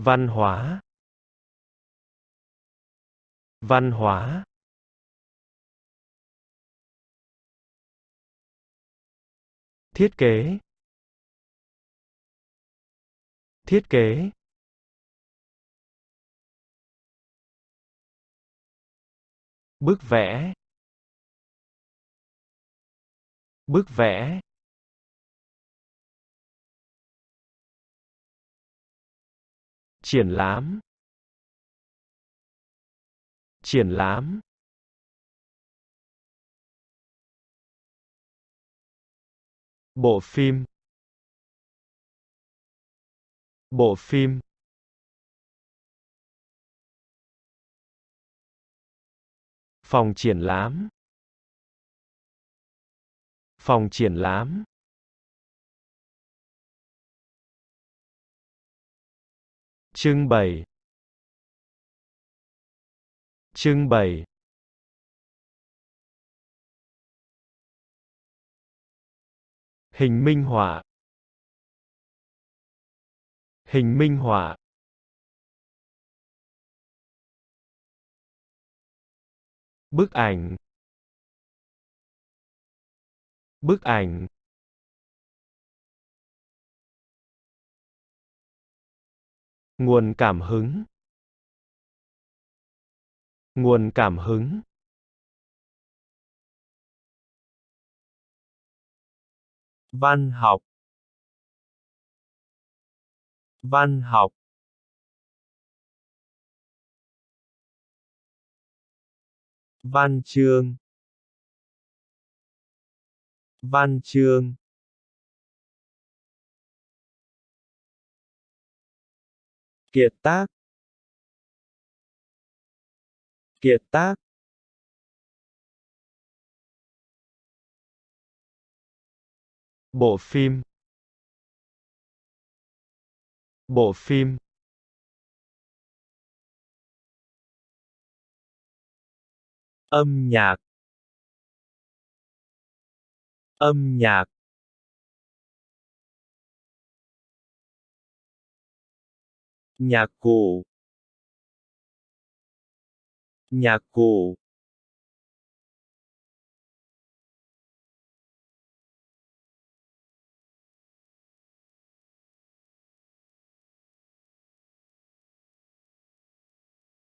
Văn hóa. Văn hóa. Thiết kế. Thiết kế. Bức vẽ. Bức vẽ. Triển lãm. Triển lãm. Bộ phim. Bộ phim. Phòng triển lãm. Phòng triển lãm. Trưng bày. Trưng bày. Hình minh họa. Hình minh họa. Bức ảnh. Bức ảnh. Nguồn cảm hứng. Nguồn cảm hứng. Văn học. Văn học. Văn chương. Văn chương. Kiệt tác. Kiệt tác. Bộ phim. Bộ phim. Âm nhạc. Âm nhạc. Nhạc cụ. Nhạc cụ.